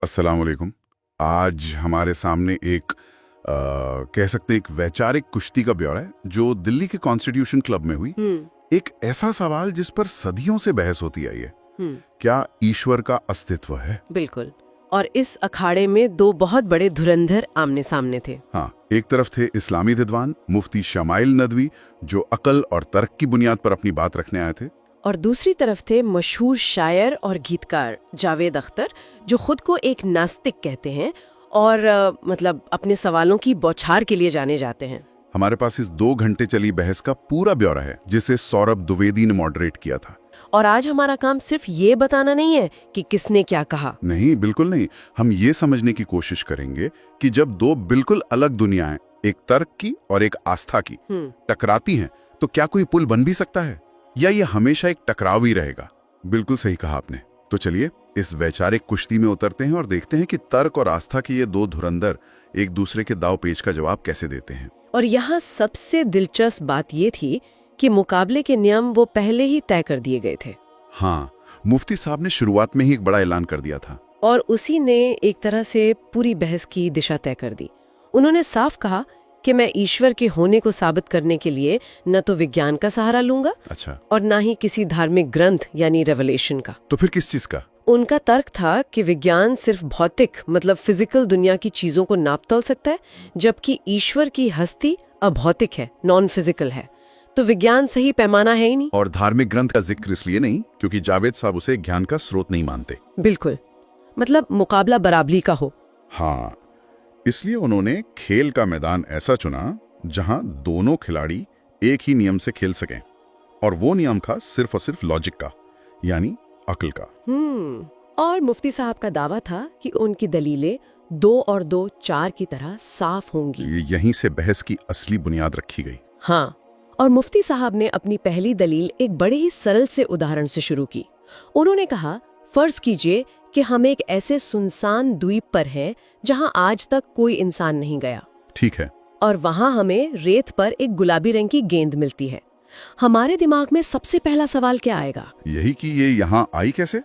अस्सलाम वालेकुम। आज हमारे सामने एक कह सकते हैं एक वैचारिक कुश्ती का ब्यौरा है जो दिल्ली के कॉन्स्टिट्यूशन क्लब में हुई। एक ऐसा सवाल जिस पर सदियों से बहस होती आई है, क्या ईश्वर का अस्तित्व है? बिल्कुल। और इस अखाड़े में दो बहुत बड़े धुरंधर आमने सामने थे। हाँ, एक तरफ थे इस्लामी विद्वान मुफ्ती शमाइल नदवी जो अकल और तर्क की बुनियाद पर अपनी बात रखने आए थे, और दूसरी तरफ थे मशहूर शायर और गीतकार जावेद अख्तर जो खुद को एक नास्तिक कहते हैं और मतलब अपने सवालों की बौछार के लिए जाने जाते हैं। हमारे पास इस 2 घंटे चली बहस का पूरा ब्यौरा है जिसे सौरभ द्विवेदी ने मॉडरेट किया था। और आज हमारा काम सिर्फ ये बताना नहीं है कि किसने क्या कहा। नहीं, बिल्कुल नहीं। हम ये समझने की कोशिश करेंगे कि जब दो बिल्कुल अलग दुनियाएं, एक तर्क की और एक आस्था की, टकराती हैं तो क्या कोई पुल बन भी सकता है या ये हमेशा एक टकराव ही रहेगा? बिल्कुल सही कहा आपने। तो चलिए इस वैचारिक कुश्ती में उतरते हैं और देखते हैं कि तर्क और आस्था के ये दो धुरंधर एक दूसरे के दाव पेच का जवाब कैसे देते हैं। और यहाँ सबसे दिलचस्प बात ये थी कि मुकाबले के नियम वो पहले ही तय कर दिए गए थे। हाँ, मुफ्ती साहब ने शुरुआत में ही एक बड़ा ऐलान कर दिया था और उसी ने एक तरह से पूरी बहस की दिशा तय कर दी। उन्होंने साफ कहा कि मैं ईश्वर के होने को साबित करने के लिए न तो विज्ञान का सहारा लूंगा, अच्छा, और न ही किसी धार्मिक ग्रंथ यानी रेवलेशन का। तो फिर किस चीज का? उनका तर्क था कि विज्ञान सिर्फ भौतिक मतलब फिजिकल दुनिया की चीजों को नाप तोल सकता है, जबकि ईश्वर की हस्ती अभौतिक है, नॉन फिजिकल है। तो विज्ञान सही पैमाना है ही नहीं। और धार्मिक ग्रंथ का जिक्र इसलिए नहीं क्योंकि जावेद साहब उसे ज्ञान का स्रोत नहीं मानते। बिल्कुल, मतलब मुकाबला बराबरी का हो। हाँ, इसलिए उन्होंने खेल का मैदान ऐसा चुना जहां दोनों खिलाड़ी एक ही नियम से खेल सकें, और वो नियम था सिर्फ और सिर्फ लॉजिक का, यानी अक्ल का। और मुफ्ती साहब का दावा था कि उनकी दलीलें 2 और 2 4 की तरह साफ होंगी। यहीं से बहस की असली बुनियाद रखी गई। हाँ, और मुफ्ती साहब ने अपनी पहली दलील एक बड़े ही सरल से उदाहरण से शुरू की। उन्होंने कहा, फर्ज कीजिए कि हम एक ऐसे सुनसान द्वीप पर हैं जहां आज तक कोई इंसान नहीं गया। ठीक है। और वहां हमें रेत पर एक गुलाबी रंग की गेंद मिलती है। हमारे दिमाग में सबसे पहला सवाल क्या आएगा? यही कि ये यहाँ आई कैसे?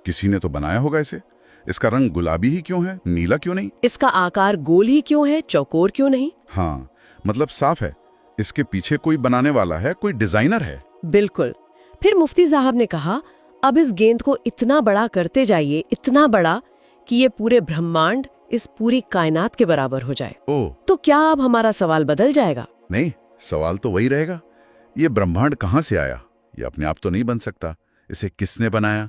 किसी ने तो बनाया होगा इसे। इसका रंग गुलाबी ही क्यों है, नीला क्यों नहीं? इसका आकार गोल ही क्यों है, चौकोर क्यों नहीं? हाँ, मतलब साफ है इसके पीछे कोई बनाने वाला है, कोई डिजाइनर है। बिल्कुल। फिर मुफ्ती साहब ने कहा, अब इस गेंद को इतना बड़ा करते जाइए, इतना बड़ा कि ये पूरे ब्रह्मांड, इस पूरी कायनात के बराबर हो जाए। तो क्या अब हमारा सवाल बदल जाएगा? नहीं, सवाल तो वही रहेगा। ये ब्रह्मांड कहाँ से आया? ये अपने आप तो नहीं बन सकता। इसे किसने बनाया?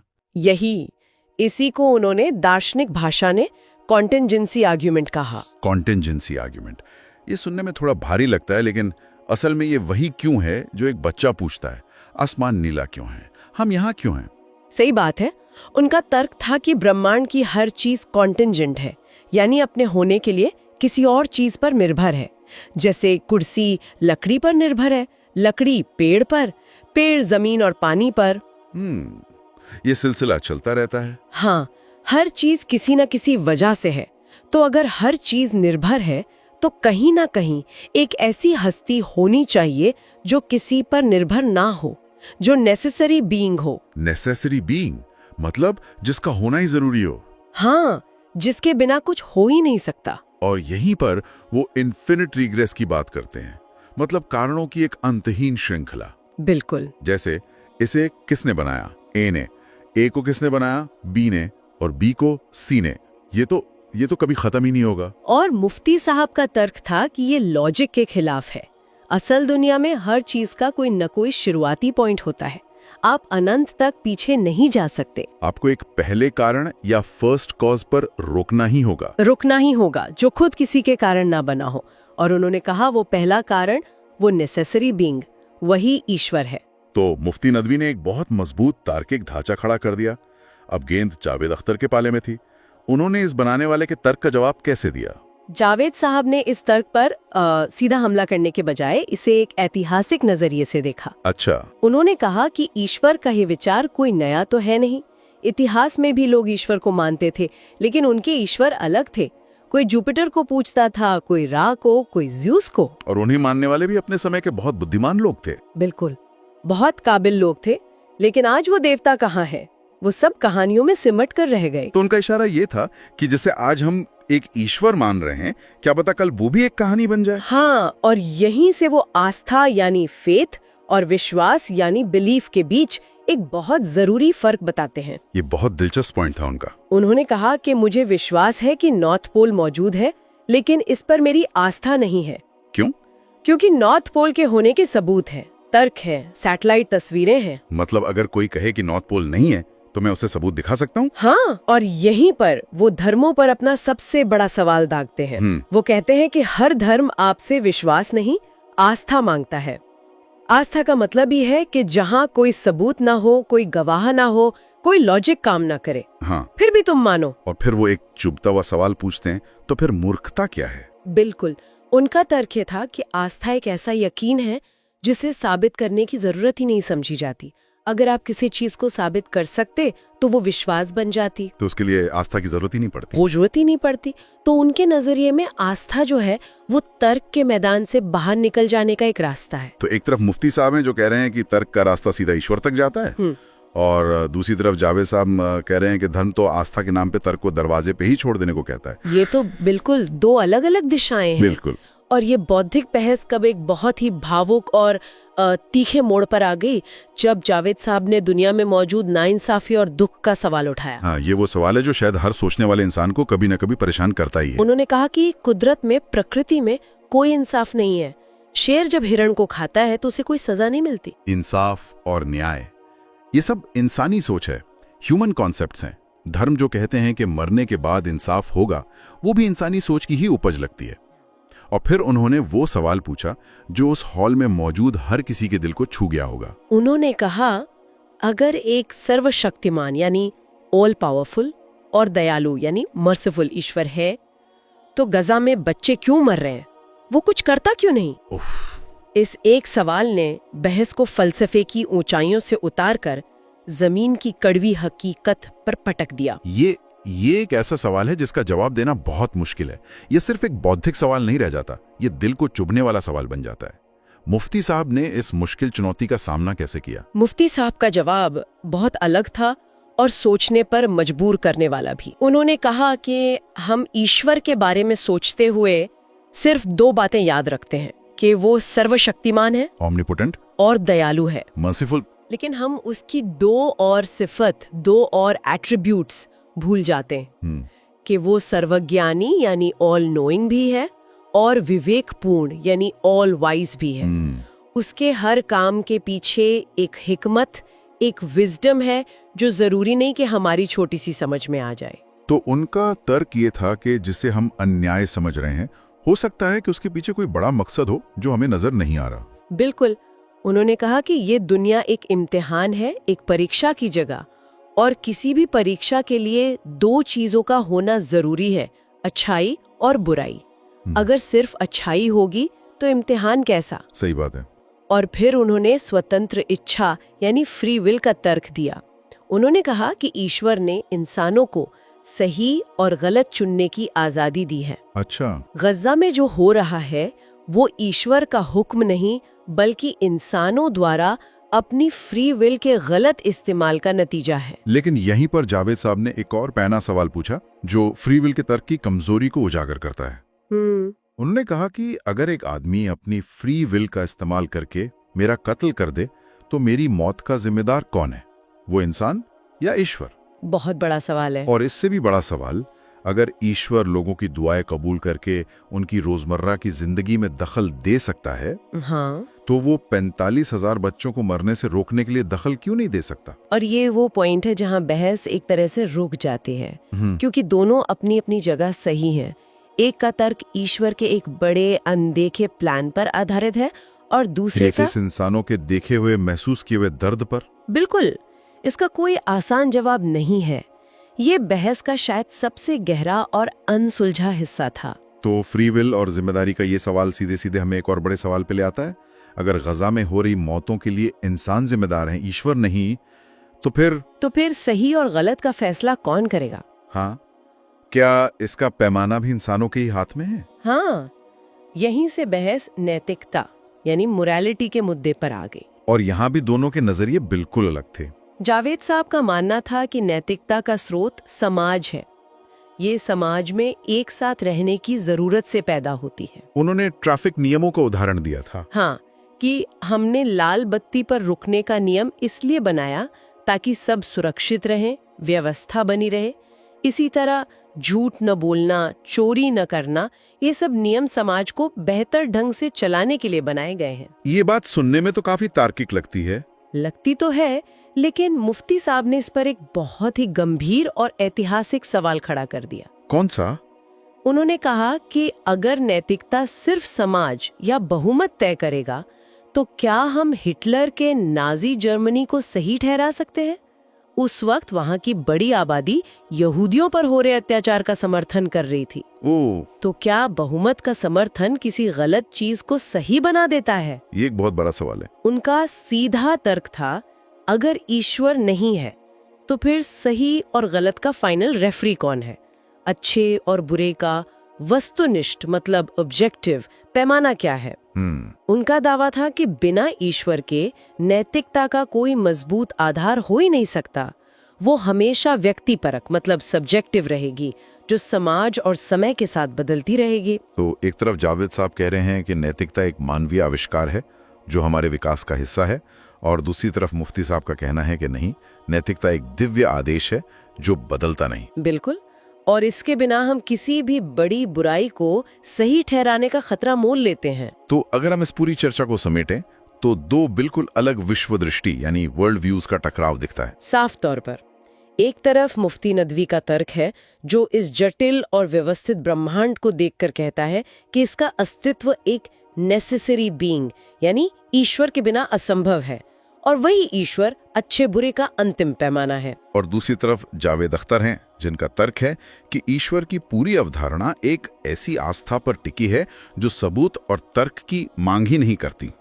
इसी को उन्होंने दार्शनिक भाषा ने कॉन्टिंजेंसी आर्ग्यूमेंट कहा। कॉन्टिंजेंसी आर्ग्यूमेंट, ये सुनने में थोड़ा भारी लगता है, लेकिन असल में ये वही क्यों है जो एक बच्चा पूछता है, आसमान नीला क्यों है, हम यहाँ क्यों हैं? सही बात है। उनका तर्क था कि ब्रह्मांड की हर चीज कॉन्टिंजेंट है, यानी अपने होने के लिए किसी और चीज पर निर्भर है। जैसे कुर्सी लकड़ी पर निर्भर है, लकड़ी पेड़ पर, पेड़ जमीन और पानी पर। ये सिलसिला चलता रहता है। हाँ, हर चीज किसी न किसी वजह से है। तो अगर हर चीज निर्भर है तो कहीं ना कहीं एक ऐसी हस्ती होनी चाहिए जो किसी पर निर्भर ना हो, जो नेसेसरी बीइंग हो। नेसेसरी बीइंग मतलब जिसका होना ही जरूरी हो। हाँ, जिसके बिना कुछ हो ही नहीं सकता। और यहीं पर वो इन्फिनिट रिग्रेस की बात करते हैं, मतलब कारणों की एक अंतहीन श्रृंखला। बिल्कुल। जैसे इसे किसने बनाया? ए ने। ए को किसने बनाया? बी ने। और बी को सी ने। ये तो कभी खत्म ही नहीं होगा। और मुफ्ती साहब का तर्क था कि ये लॉजिक के खिलाफ है। असल दुनिया में हर चीज का कोई न कोई शुरुआती पॉइंट होता है। आप अनंत तक पीछे नहीं जा सकते। आपको एक पहले कारण या फर्स्ट कॉज पर रुकना ही होगा जो खुद किसी के कारण ना बना हो। और उन्होंने कहा वो पहला कारण, वो नेसेसरी बीइंग, वही ईश्वर है। तो मुफ्ती नदवी ने एक बहुत मजबूत तार्किक ढांचा खड़ा कर दिया। अब गेंद जावेद अख्तर के पाले में थी। उन्होंने इस बनाने वाले के तर्क का जवाब कैसे दिया? जावेद साहब ने इस तर्क पर सीधा हमला करने के बजाय इसे एक ऐतिहासिक नजरिए से देखा। अच्छा। उन्होंने कहा कि ईश्वर का ये विचार कोई नया तो है नहीं। इतिहास में भी लोग ईश्वर को मानते थे, लेकिन उनके ईश्वर अलग थे। कोई जुपिटर को पूछता था, कोई रा को, कोई ज्यूस को। और उन्हें मानने वाले भी अपने समय के बहुत बुद्धिमान लोग थे। बिल्कुल, बहुत काबिल लोग थे। लेकिन आज वो देवता कहाँ है? वो सब कहानियों में सिमट कर रह गए। तो उनका इशारा ये था कि जैसे आज हम एक ईश्वर मान रहे हैं, क्या पता कल वो भी एक कहानी बन जाए। हाँ, और यहीं से वो आस्था यानी फेथ और विश्वास यानी बिलीफ के बीच एक बहुत जरूरी फर्क बताते हैं। ये बहुत दिलचस्प पॉइंट था उनका। उन्होंने कहा कि मुझे विश्वास है कि नॉर्थ पोल मौजूद है, लेकिन इस पर मेरी आस्था नहीं है। क्यों? क्योंकि नॉर्थ पोल के होने के सबूत हैं, तर्क हैं, सैटेलाइट तस्वीरें हैं। मतलब अगर कोई कहे कि नॉर्थ पोल नहीं है तो मैं उसे सबूत दिखा सकता हूँ। हाँ, और यहीं पर वो धर्मों पर अपना सबसे बड़ा सवाल दागते हैं। वो कहते हैं कि हर धर्म आपसे विश्वास नहीं, आस्था मांगता है। आस्था का मतलब ही है कि जहाँ कोई सबूत ना हो, कोई गवाह ना हो, कोई लॉजिक काम ना करे, हाँ, फिर भी तुम मानो। और फिर वो एक चुभता हुआ सवाल पूछते हैं, तो फिर मूर्खता क्या है? बिल्कुल, उनका तर्क ये था कि आस्था एक ऐसा यकीन है जिसे साबित करने की जरूरत ही नहीं समझी जाती। अगर आप किसी चीज को साबित कर सकते तो वो विश्वास बन जाती, तो उसके लिए आस्था की जरूरत ही नहीं पड़ती। वो जरूरत ही नहीं पड़ती। तो उनके नजरिए में आस्था जो है वो तर्क के मैदान से बाहर निकल जाने का एक रास्ता है। तो एक तरफ मुफ्ती साहब हैं जो कह रहे हैं कि तर्क का रास्ता सीधा ईश्वर तक जाता है, और दूसरी तरफ जावेद साहब कह रहे हैं कि धर्म तो आस्था के नाम पे तर्क को दरवाजे पे ही छोड़ देने को कहता है। ये तो बिल्कुल दो अलग अलग दिशाएं हैं। बिल्कुल। और ये बौद्धिक बहस कब एक बहुत ही भावुक और तीखे मोड़ पर आ गई जब जावेद साहब ने दुनिया में मौजूद नाइंसाफी और दुख का सवाल उठाया। हाँ, ये वो सवाल है जो शायद हर सोचने वाले इंसान को कभी न कभी परेशान करता ही है। उन्होंने कहा कि कुदरत में, प्रकृति में कोई इंसाफ नहीं है। शेर जब हिरण को खाता है तो उसे कोई सजा नहीं मिलती। इंसाफ और न्याय, ये सब इंसानी सोच है, ह्यूमन कॉन्सेप्ट्स हैं। धर्म जो कहते हैं कि मरने के बाद इंसाफ होगा, वो भी इंसानी सोच की ही उपज लगती है। और फिर उन्होंने वो सवाल पूछा जो उस हॉल में मौजूद हर किसी के दिल को छू गया होगा। उन्होंने कहा, अगर एक सर्वशक्तिमान यानी ऑल पावरफुल और दयालु यानी मर्सीफुल ईश्वर है, तो गजा में बच्चे क्यों मर रहे हैं? वो कुछ करता क्यों नहीं? इस एक सवाल ने बहस को फलसफे की ऊंचाइयों से उतारकर जमीन की कड़वी हकीकत पर पटक दिया। ये एक ऐसा सवाल है जिसका जवाब देना बहुत मुश्किल है। ये सिर्फ एक बौद्धिक सवाल नहीं रह जाता, ये दिल को चुभने वाला सवाल बन जाता है। मुफ्ती साहब ने इस मुश्किल चुनौती का सामना कैसे किया? मुफ्ती साहब का जवाब बहुत अलग था और सोचने पर मजबूर करने वाला भी। उन्होंने कहा कि हम ईश्वर के बारे में सोचते हुए सिर्फ दो बातें याद रखते हैं कि वो सर्वशक्तिमान है, ऑम्निपोटेंट, और दयालु है, मर्सीफुल। लेकिन हम उसकी दो और सिफत, दो और एट्रीब्यूट्स भूल जाते हैं कि वो सर्वज्ञानी यानी ऑल नोइंग भी है और विवेकपूर्ण यानी ऑल वाइज भी है। उसके हर काम के पीछे एक हिकमत, एक विजडम है जो जरूरी नहीं कि हमारी छोटी सी समझ में आ जाए। तो उनका तर्क ये था कि जिसे हम अन्याय समझ रहे हैं, हो सकता है कि उसके पीछे कोई बड़ा मकसद हो जो हमें नजर नहीं आ रहा। बिल्कुल। उन्होंने कहा कि ये दुनिया एक इम्तिहान है, एक परीक्षा की जगह, और किसी भी परीक्षा के लिए दो चीजों का होना जरूरी है, अच्छाई और बुराई। अगर सिर्फ अच्छाई होगी तो इम्तिहान कैसा? सही बात है। और फिर उन्होंने स्वतंत्र इच्छा यानी फ्री विल का तर्क दिया। उन्होंने कहा कि ईश्वर ने इंसानों को सही और गलत चुनने की आजादी दी है। अच्छा। गजा में जो हो रहा है वो ईश्वर का हुक्म नहीं, बल्कि इंसानों द्वारा अपनी फ्री विल के गलत इस्तेमाल का नतीजा है। लेकिन यहीं पर जावेद साहब ने एक और पैना सवाल पूछा जो फ्री विल के तर्क की कमजोरी को उजागर करता है। उन्होंने कहा कि अगर एक आदमी अपनी फ्री विल का इस्तेमाल करके मेरा कत्ल कर दे तो मेरी मौत का जिम्मेदार कौन है, वो इंसान या ईश्वर? बहुत बड़ा सवाल है। और इससे भी बड़ा सवाल, अगर ईश्वर लोगों की दुआएं कबूल करके उनकी रोजमर्रा की जिंदगी में दखल दे सकता है, हाँ, तो वो 45,000 बच्चों को मरने से रोकने के लिए दखल क्यों नहीं दे सकता? और ये वो पॉइंट है जहाँ बहस एक तरह से रुक जाती है, क्योंकि दोनों अपनी अपनी जगह सही हैं। एक का तर्क ईश्वर के एक बड़े अनदेखे प्लान पर आधारित है और दूसरे का इंसानों के देखे हुए, महसूस किए हुए दर्द पर। बिल्कुल, इसका कोई आसान जवाब नहीं है। ये बहस का शायद सबसे गहरा और अनसुलझा हिस्सा था। तो फ्री विल और जिम्मेदारी का ये सवाल सीधे सीधे हमें एक और बड़े सवाल पे ले आता है। अगर गजा में हो रही मौतों के लिए इंसान जिम्मेदार हैं, ईश्वर नहीं, तो फिर सही और गलत का फैसला कौन करेगा? हाँ, क्या इसका पैमाना भी इंसानों के ही हाथ में है? हाँ, यहीं से बहस नैतिकता यानी मोरालिटी के मुद्दे पर आ गई। और यहाँ भी दोनों के नजरिए बिल्कुल अलग थे। जावेद साहब का मानना था कि नैतिकता का स्रोत समाज है। ये समाज में एक साथ रहने की जरूरत से पैदा होती है। उन्होंने ट्रैफिक नियमों का उदाहरण दिया था। हाँ, कि हमने लाल बत्ती पर रुकने का नियम इसलिए बनाया ताकि सब सुरक्षित रहें, व्यवस्था बनी रहे। इसी तरह झूठ न बोलना, चोरी न करना, ये सब नियम समाज को बेहतर ढंग से चलाने के लिए बनाए गए हैं। ये बात सुनने में तो काफी तार्किक लगती है। लगती तो है, लेकिन मुफ्ती साहब ने इस पर एक बहुत ही गंभीर और ऐतिहासिक सवाल खड़ा कर दिया। कौन सा? उन्होंने कहा कि अगर नैतिकता सिर्फ समाज या बहुमत तय करेगा, तो क्या हम हिटलर के नाजी जर्मनी को सही ठहरा सकते हैं? उस वक्त वहां की बड़ी आबादी यहूदियों पर हो रहे अत्याचार का समर्थन कर रही थी। तो क्या बहुमत का समर्थन किसी गलत चीज को सही बना देता है? ये एक बहुत बड़ा सवाल है। उनका सीधा तर्क था, अगर ईश्वर नहीं है तो फिर सही और गलत का फाइनल रेफरी कौन है? अच्छे और बुरे का वस्तुनिष्ठ मतलब ऑब्जेक्टिव पैमाना क्या है? उनका दावा था कि बिना ईश्वर के नैतिकता का कोई मजबूत आधार हो ही नहीं सकता। वो हमेशा व्यक्तिपरक मतलब सब्जेक्टिव रहेगी, जो समाज और समय के साथ बदलती रहेगी। तो एक तरफ जावेद साहब कह रहे हैं कि नैतिकता एक मानवीय आविष्कार है जो हमारे विकास का हिस्सा है, और दूसरी तरफ मुफ्ती साहब का कहना है कि नहीं, नैतिकता एक दिव्य आदेश है जो बदलता नहीं। बिल्कुल, और इसके बिना हम किसी भी बड़ी बुराई को सही ठहराने का खतरा मोल लेते हैं। तो अगर हम इस पूरी चर्चा को समेटें तो दो बिल्कुल अलग विश्व दृष्टि यानी वर्ल्ड व्यूज का टकराव दिखता है। साफ तौर पर एक तरफ मुफ्ती नदवी का तर्क है, जो इस जटिल और व्यवस्थित ब्रह्मांड को देखकर कहता है कि इसका अस्तित्व एक नेसेसरी बीइंग यानी ईश्वर के बिना असंभव है, और वही ईश्वर अच्छे बुरे का अंतिम पैमाना है। और दूसरी तरफ जावेद अख्तर हैं, जिनका तर्क है कि ईश्वर की पूरी अवधारणा एक ऐसी आस्था पर टिकी है जो सबूत और तर्क की मांग ही नहीं करती।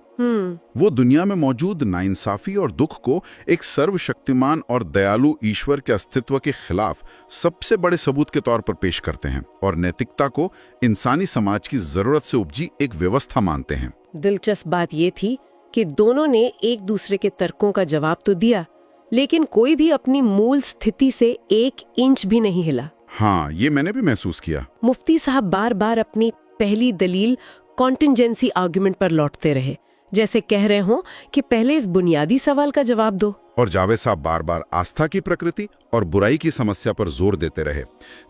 वो दुनिया में मौजूद नाइंसाफी और दुख को एक सर्वशक्तिमान और दयालु ईश्वर के अस्तित्व के खिलाफ सबसे बड़े सबूत के तौर पर पेश करते हैं, और नैतिकता को इंसानी समाज की जरूरत से उपजी एक व्यवस्था मानते हैं। दिलचस्प बात ये थी कि दोनों ने एक दूसरे के तर्कों का जवाब तो दिया, लेकिन कोई भी अपनी मूल स्थिति से 1 इंच भी नहीं हिला। हाँ, ये मैंने भी महसूस किया। मुफ्ती साहब बार बार अपनी पहली दलील कॉन्टिंजेंसी आर्गुमेंट पर लौटते रहे, जैसे कह रहे हों कि पहले इस बुनियादी सवाल का जवाब दो। और जावेद साहब बार बार आस्था की प्रकृति और बुराई की समस्या पर जोर देते रहे,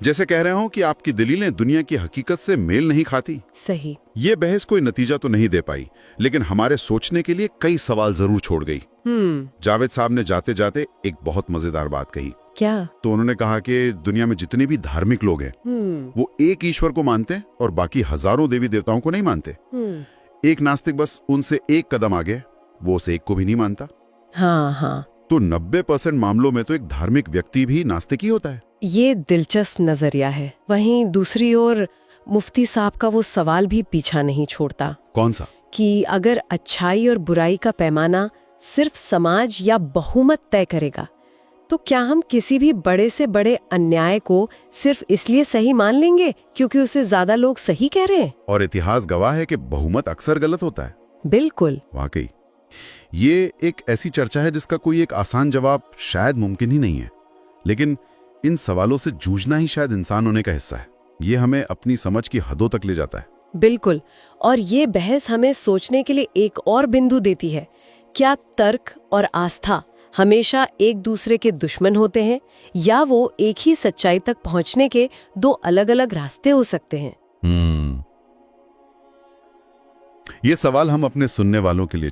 जैसे कह रहे हों कि आपकी दलीलें दुनिया की हकीकत से मेल नहीं खाती। सही। ये बहस कोई नतीजा तो नहीं दे पाई, लेकिन हमारे सोचने के लिए कई सवाल जरूर छोड़ गई। जावेद साहब ने जाते जाते एक बहुत मजेदार बात कही। क्या? तो उन्होंने कहा कि दुनिया में जितने भी धार्मिक लोग हैं वो एक ईश्वर को मानते हैं और बाकी हजारों देवी देवताओं को नहीं मानते। एक नास्तिक बस उनसे एक कदम आगे, वो उसे एक को भी नहीं मानता। हाँ। तो 90% मामलों में तो एक धार्मिक व्यक्ति भी नास्तिक ही होता है। ये दिलचस्प नजरिया है। वहीं दूसरी ओर मुफ्ती साहब का वो सवाल भी पीछा नहीं छोड़ता। कौन सा? कि अगर अच्छाई और बुराई का पैमाना सिर्फ समाज या बहुमत तय करेगा, तो क्या हम किसी भी बड़े से बड़े अन्याय को सिर्फ इसलिए सही मान लेंगे क्योंकि उसे ज्यादा लोग सही कह रहे हैं? और इतिहास गवाह है कि बहुमत अक्सर गलत होता है। बिल्कुल। वाकई ये एक ऐसी चर्चा है जिसका कोई एक आसान जवाब शायद मुमकिन ही नहीं है, लेकिन इन सवालों से जूझना ही शायद इंसान होने का हिस्सा है। ये हमें अपनी समझ की हदों तक ले जाता है। बिल्कुल। और ये बहस हमें सोचने के लिए एक और बिंदु देती है, क्या तर्क और आस्था हमेशा एक दूसरे के दुश्मन होते हैं, या वो एक ही सच्चाई तक पहुंचने के 2 अलग-अलग रास्ते हो सकते हैं? ये सवाल हम अपने सुनने वालों के लिए